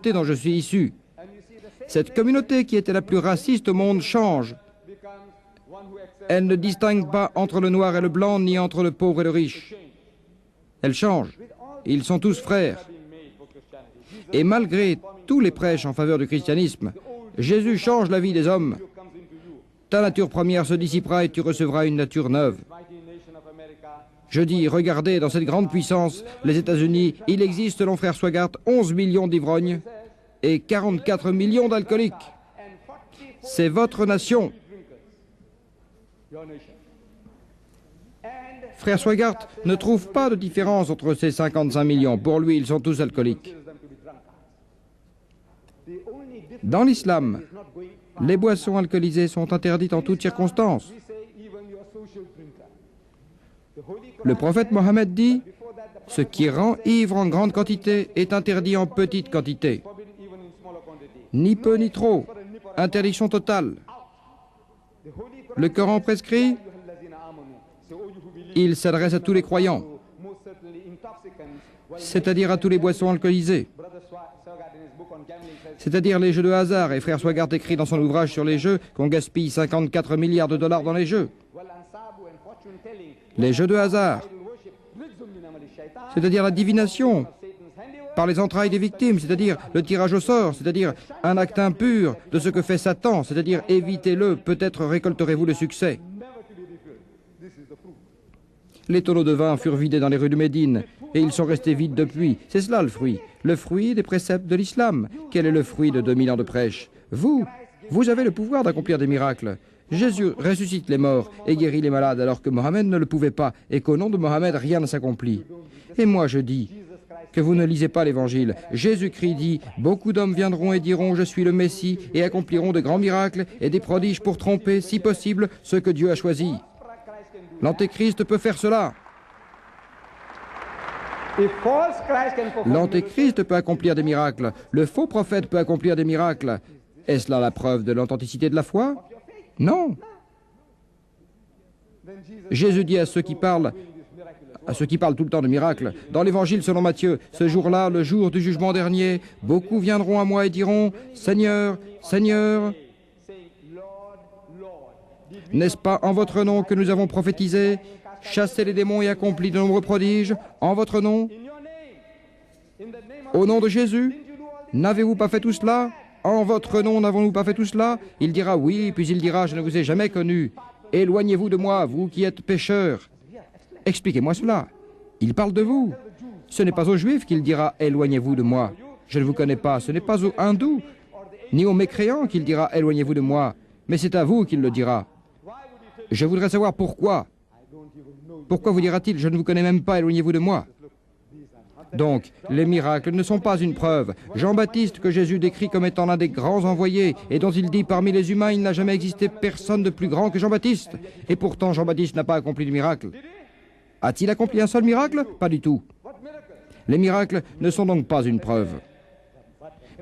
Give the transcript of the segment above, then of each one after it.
dont je suis issu. Cette communauté qui était la plus raciste au monde change. Elle ne distingue pas entre le noir et le blanc, ni entre le pauvre et le riche. Elle change. Ils sont tous frères. Et malgré tous les prêches en faveur du christianisme, Jésus change la vie des hommes. Ta nature première se dissipera et tu recevras une nature neuve. Je dis, regardez, dans cette grande puissance, les États-Unis, il existe, selon frère Swaggart, 11 millions d'ivrognes et 44 millions d'alcooliques. C'est votre nation. Frère Swaggart ne trouve pas de différence entre ces 55 millions. Pour lui, ils sont tous alcooliques. Dans l'islam, les boissons alcoolisées sont interdites en toutes circonstances. Le prophète Mohammed dit, ce qui rend ivre en grande quantité est interdit en petite quantité. Ni peu ni trop, interdiction totale. Le Coran prescrit, il s'adresse à tous les croyants, c'est-à-dire à tous les boissons alcoolisées, c'est-à-dire les jeux de hasard. Et frère Swaggart écrit dans son ouvrage sur les jeux qu'on gaspille 54 milliards de dollars dans les jeux. Les jeux de hasard, c'est-à-dire la divination par les entrailles des victimes, c'est-à-dire le tirage au sort, c'est-à-dire un acte impur de ce que fait Satan, c'est-à-dire évitez-le, peut-être récolterez-vous le succès. Les tonneaux de vin furent vidés dans les rues de Médine et ils sont restés vides depuis. C'est cela le fruit des préceptes de l'islam. Quel est le fruit de 2000 ans de prêche? Vous avez le pouvoir d'accomplir des miracles. Jésus ressuscite les morts et guérit les malades alors que Mohammed ne le pouvait pas et qu'au nom de Mohammed, rien ne s'accomplit. Et moi je dis que vous ne lisez pas l'Évangile. Jésus-Christ dit « Beaucoup d'hommes viendront et diront « Je suis le Messie » et accompliront de grands miracles et des prodiges pour tromper, si possible, ceux que Dieu a choisis. L'Antéchrist peut faire cela. L'Antéchrist peut accomplir des miracles. Le faux prophète peut accomplir des miracles. Est-ce là la preuve de l'authenticité de la foi? Non. Jésus dit à ceux qui parlent tout le temps de miracles, dans l'Évangile selon Matthieu, ce jour-là, le jour du jugement dernier, beaucoup viendront à moi et diront, Seigneur, Seigneur, n'est-ce pas en votre nom que nous avons prophétisé, chassé les démons et accompli de nombreux prodiges, en votre nom? Au nom de Jésus, n'avez-vous pas fait tout cela? En votre nom, n'avons-nous pas fait tout cela? Il dira oui, puis il dira, je ne vous ai jamais connu. Éloignez-vous de moi, vous qui êtes pécheurs. Expliquez-moi cela. Il parle de vous. Ce n'est pas aux Juifs qu'il dira, éloignez-vous de moi. Je ne vous connais pas. Ce n'est pas aux hindous, ni aux mécréants qu'il dira, éloignez-vous de moi. Mais c'est à vous qu'il le dira. Je voudrais savoir pourquoi. Pourquoi vous dira-t-il, je ne vous connais même pas, éloignez-vous de moi? Donc, les miracles ne sont pas une preuve. Jean-Baptiste, que Jésus décrit comme étant l'un des grands envoyés, et dont il dit, parmi les humains, il n'a jamais existé personne de plus grand que Jean-Baptiste. Et pourtant, Jean-Baptiste n'a pas accompli de miracle. A-t-il accompli un seul miracle? Pas du tout. Les miracles ne sont donc pas une preuve.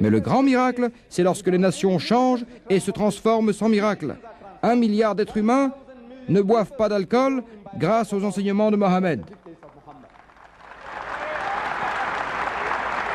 Mais le grand miracle, c'est lorsque les nations changent et se transforment sans miracle. 1 milliard d'êtres humains ne boivent pas d'alcool grâce aux enseignements de Mohammed.